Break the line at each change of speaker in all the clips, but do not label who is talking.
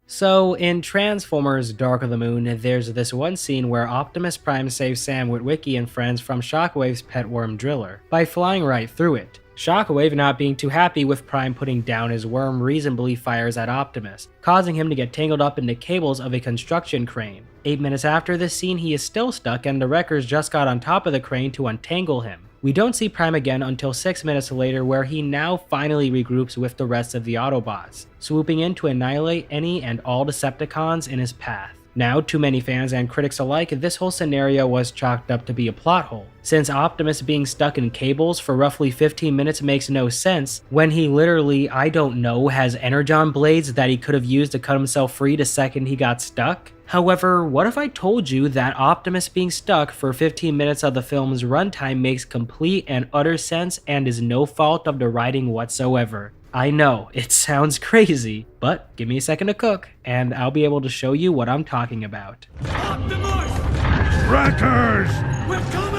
So, in Transformers Dark of the Moon, there's this one scene where Optimus Prime saves Sam Witwicky and friends from Shockwave's pet worm Driller by flying right through it. Shockwave, not being too happy with Prime putting down his worm, reasonably fires at Optimus, causing him to get tangled up in the cables of a construction crane. 8 minutes after this scene, he is still stuck and the Wreckers just got on top of the crane to untangle him. We don't see Prime again until 6 minutes later, where he now finally regroups with the rest of the Autobots, swooping in to annihilate any and all Decepticons in his path. Now, to many fans and critics alike, this whole scenario was chalked up to be a plot hole, since Optimus being stuck in cables for roughly 15 minutes makes no sense when he literally, I don't know, has energon blades that he could have used to cut himself free the second he got stuck. However, what if I told you that Optimus being stuck for 15 minutes of the film's runtime makes complete and utter sense and is no fault of the writing whatsoever? I know, it sounds crazy, but give me a second to cook, and I'll be able to show you what I'm talking about.
Optimus!
Wreckers!
We're coming!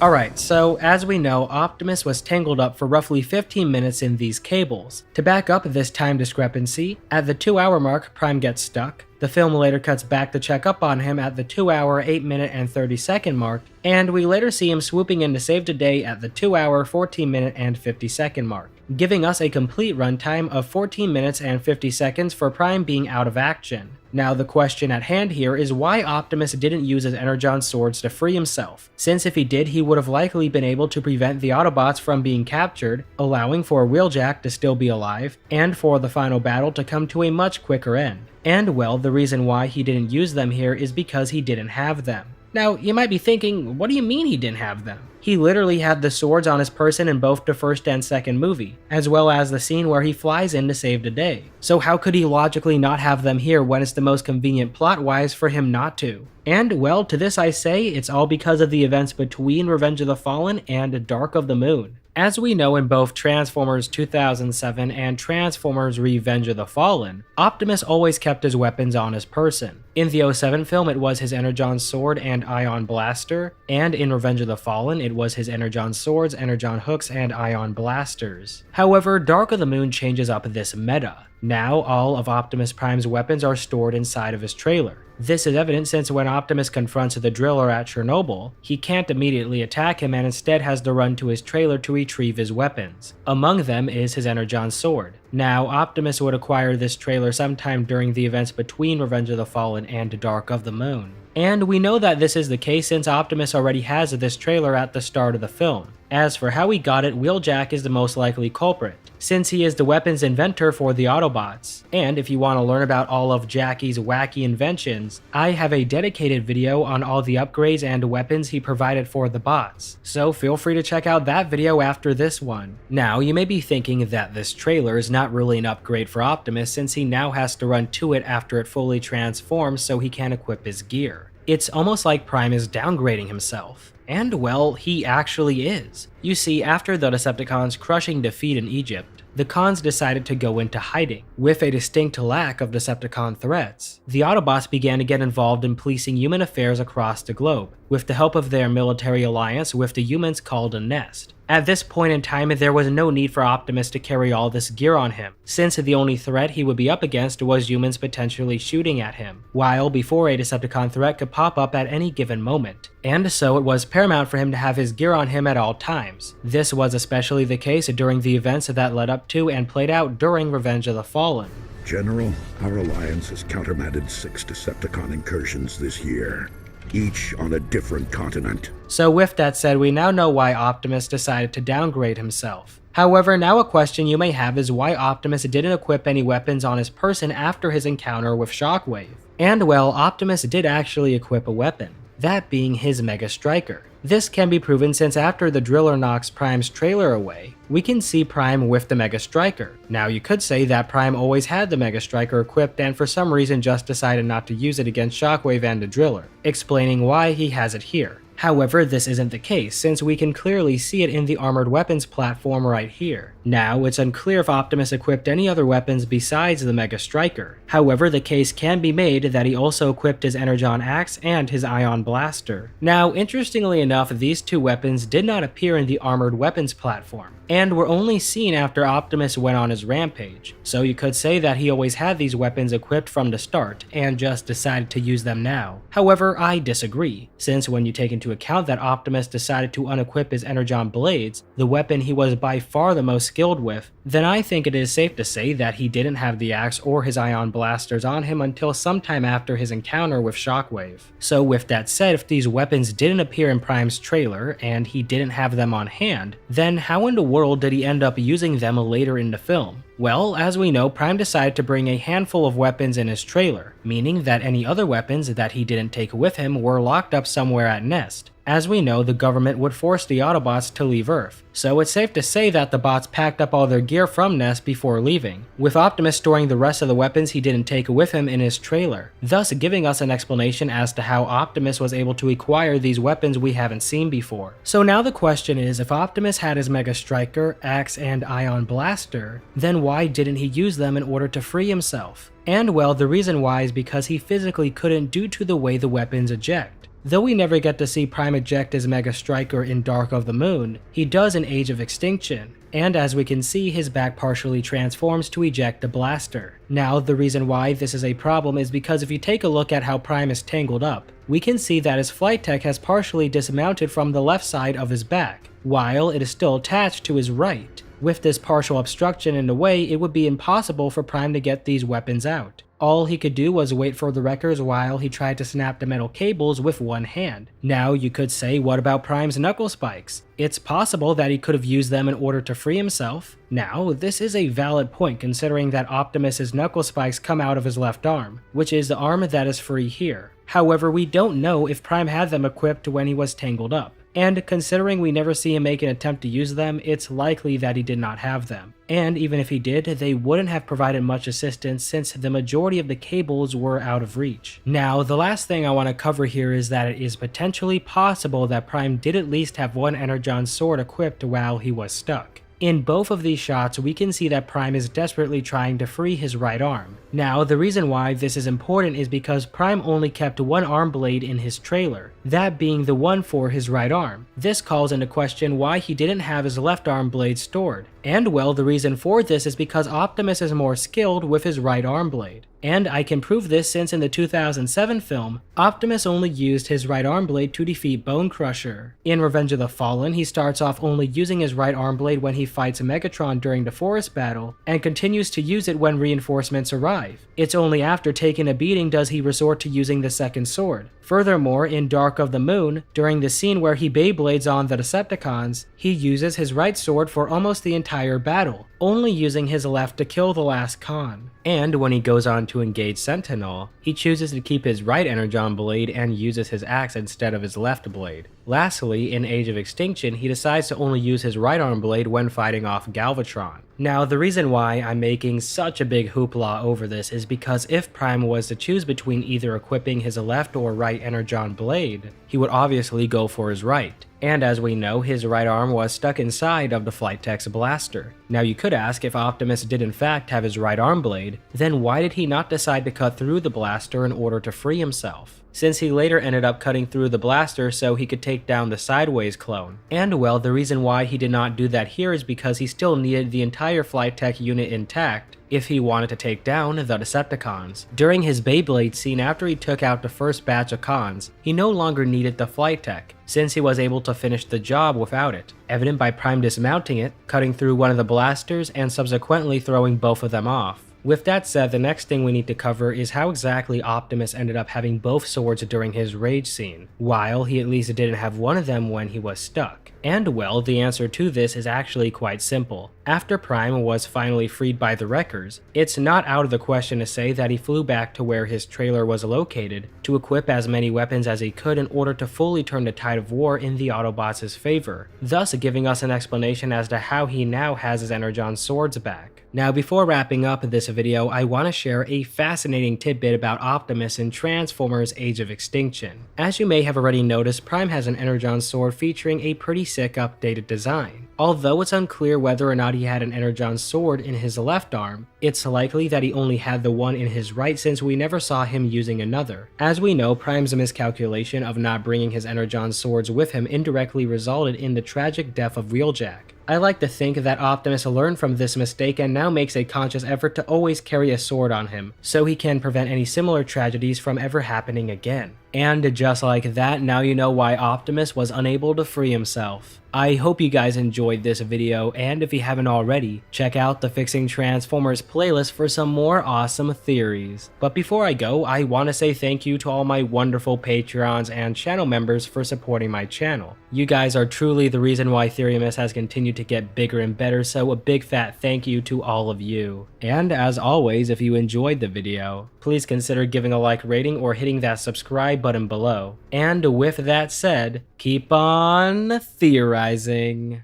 Alright, so as we know, Optimus was tangled up for roughly 15 minutes in these cables. To back up this time discrepancy, at the 2-hour mark, Prime gets stuck. The film later cuts back to check up on him at the 2-hour, 8-minute, and 30-second mark, and we later see him swooping in to save the day at the 2-hour, 14-minute, and 50-second mark, giving us a complete runtime of 14 minutes and 50 seconds for Prime being out of action. Now the question at hand here is why Optimus didn't use his Energon swords to free himself, since if he did he would have likely been able to prevent the Autobots from being captured, allowing for Wheeljack to still be alive, and for the final battle to come to a much quicker end. And well, the reason why he didn't use them here is because he didn't have them. Now, you might be thinking, what do you mean he didn't have them? He literally had the swords on his person in both the first and second movie, as well as the scene where he flies in to save the day. So how could he logically not have them here when it's the most convenient plot-wise for him not to? And well, to this I say, it's all because of the events between Revenge of the Fallen and Dark of the Moon. As we know in both Transformers 2007 and Transformers Revenge of the Fallen, Optimus always kept his weapons on his person. In the '07 film it was his Energon Sword and Ion Blaster, and in Revenge of the Fallen it was his Energon Swords, Energon Hooks, and Ion Blasters. However, Dark of the Moon changes up this meta. Now all of Optimus Prime's weapons are stored inside of his trailer. This is evident since when Optimus confronts the Driller at Chernobyl, he can't immediately attack him and instead has to run to his trailer to retrieve his weapons. Among them is his Energon Sword. Now, Optimus would acquire this trailer sometime during the events between Revenge of the Fallen and Dark of the Moon. And we know that this is the case since Optimus already has this trailer at the start of the film. As for how he got it, Wheeljack is the most likely culprit, since he is the weapons inventor for the Autobots. And if you want to learn about all of Jackie's wacky inventions, I have a dedicated video on all the upgrades and weapons he provided for the bots, so feel free to check out that video after this one. Now, you may be thinking that this trailer is not really an upgrade for Optimus since he now has to run to it after it fully transforms so he can equip his gear. It's almost like Prime is downgrading himself. And well, he actually is. You see, after the Decepticons' crushing defeat in Egypt, the cons decided to go into hiding, with a distinct lack of Decepticon threats. The Autobots began to get involved in policing human affairs across the globe, with the help of their military alliance with the humans called a Nest. At this point in time, there was no need for Optimus to carry all this gear on him, since the only threat he would be up against was humans potentially shooting at him, while before a Decepticon threat could pop up at any given moment. And so it was paramount for him to have his gear on him at all times. This was especially the case during the events that led up to and played out during Revenge of the Fallen.
General, our alliance has countermanded 6 Decepticon incursions this year, each on a different continent.
So with that said, we now know why Optimus decided to downgrade himself. However, now a question you may have is why Optimus didn't equip any weapons on his person after his encounter with Shockwave. And well, Optimus did actually equip a weapon, that being his Mega Striker. This can be proven since after the Driller knocks Prime's trailer away, we can see Prime with the Mega Striker. Now you could say that Prime always had the Mega Striker equipped and for some reason just decided not to use it against Shockwave and the Driller, explaining why he has it here. However, this isn't the case, since we can clearly see it in the armored weapons platform right here. Now, it's unclear if Optimus equipped any other weapons besides the Mega Striker. However, the case can be made that he also equipped his Energon Axe and his Ion Blaster. Now, interestingly enough, these two weapons did not appear in the armored weapons platform, and were only seen after Optimus went on his rampage, so you could say that he always had these weapons equipped from the start, and just decided to use them now. However, I disagree, since when you take into account that Optimus decided to unequip his Energon Blades, the weapon he was by far the most skilled with, then I think it is safe to say that he didn't have the axe or his Ion Blasters on him until sometime after his encounter with Shockwave. So with that said, if these weapons didn't appear in Prime's trailer, and he didn't have them on hand, then how in the world did he end up using them later in the film? Well, as we know, Prime decided to bring a handful of weapons in his trailer, meaning that any other weapons that he didn't take with him were locked up somewhere at Nest. As we know, the government would force the Autobots to leave Earth, so it's safe to say that the bots packed up all their gear from Nest before leaving, with Optimus storing the rest of the weapons he didn't take with him in his trailer, thus giving us an explanation as to how Optimus was able to acquire these weapons we haven't seen before. So now the question is, if Optimus had his Mega Striker, Axe, and Ion Blaster, then why didn't he use them in order to free himself? And well, the reason why is because he physically couldn't due to the way the weapons eject. Though we never get to see Prime eject his Mega Striker in Dark of the Moon, he does in Age of Extinction, and as we can see, his back partially transforms to eject the blaster. Now, the reason why this is a problem is because if you take a look at how Prime is tangled up, we can see that his flight tech has partially dismounted from the left side of his back, while it is still attached to his right. With this partial obstruction in the way, it would be impossible for Prime to get these weapons out. All he could do was wait for the wreckers while he tried to snap the metal cables with one hand. Now you could say, what about Prime's knuckle spikes? It's possible that he could have used them in order to free himself. Now, this is a valid point considering that Optimus's knuckle spikes come out of his left arm, which is the arm that is free here. However, we don't know if Prime had them equipped when he was tangled up. And considering we never see him make an attempt to use them, it's likely that he did not have them. And even if he did, they wouldn't have provided much assistance since the majority of the cables were out of reach. Now, the last thing I want to cover here is that it is potentially possible that Prime did at least have one Energon sword equipped while he was stuck. In both of these shots, we can see that Prime is desperately trying to free his right arm. Now, the reason why this is important is because Prime only kept one arm blade in his trailer, that being the one for his right arm. This calls into question why he didn't have his left arm blade stored. And well, the reason for this is because Optimus is more skilled with his right arm blade. And I can prove this since in the 2007 film, Optimus only used his right arm blade to defeat Bone Crusher. In Revenge of the Fallen, he starts off only using his right arm blade when he fights Megatron during the forest battle, and continues to use it when reinforcements arrive. It's only after taking a beating does he resort to using the second sword. Furthermore, in Dark of the Moon, during the scene where he Beyblades on the Decepticons, he uses his right sword for almost the entire battle, only using his left to kill the last con. And when he goes on to engage Sentinel, he chooses to keep his right Energon blade and uses his axe instead of his left blade. Lastly, in Age of Extinction, he decides to only use his right arm blade when fighting off Galvatron. Now, the reason why I'm making such a big hoopla over this is because if Prime was to choose between either equipping his left or right Energon blade, he would obviously go for his right. And as we know, his right arm was stuck inside of the Flight Tech's blaster. Now you could ask, if Optimus did in fact have his right arm blade, then why did he not decide to cut through the blaster in order to free himself? Since he later ended up cutting through the blaster so he could take down the Sideways clone. And well, the reason why he did not do that here is because he still needed the entire Flight Tech unit intact if he wanted to take down the Decepticons. During his Beyblade scene after he took out the first batch of cons, he no longer needed the Flight Tech, since he was able to finish the job without it, evident by Prime dismounting it, cutting through one of the blasters, and subsequently throwing both of them off. With that said, the next thing we need to cover is how exactly Optimus ended up having both swords during his rage scene, while he at least didn't have one of them when he was stuck. And well, the answer to this is actually quite simple. After Prime was finally freed by the Wreckers, it's not out of the question to say that he flew back to where his trailer was located to equip as many weapons as he could in order to fully turn the tide of war in the Autobots' favor, thus giving us an explanation as to how he now has his Energon swords back. Now, before wrapping up this video, I want to share a fascinating tidbit about Optimus in Transformers Age of Extinction. As you may have already noticed, Prime has an Energon sword featuring a pretty sick updated design. Although it's unclear whether or not he had an Energon sword in his left arm, it's likely that he only had the one in his right since we never saw him using another. As we know, Prime's miscalculation of not bringing his Energon swords with him indirectly resulted in the tragic death of Wheeljack. I like to think that Optimus learned from this mistake and now makes a conscious effort to always carry a sword on him, so he can prevent any similar tragedies from ever happening again. And just like that, now you know why Optimus was unable to free himself. I hope you guys enjoyed this video, and if you haven't already, check out the Fixing Transformers playlist for some more awesome theories. But before I go, I want to say thank you to all my wonderful Patreons and channel members for supporting my channel. You guys are truly the reason why Theorymus has continued to get bigger and better, so a big fat thank you to all of you. And as always, if you enjoyed the video, please consider giving a like rating or hitting that subscribe button below. And with that said, keep on theorizing.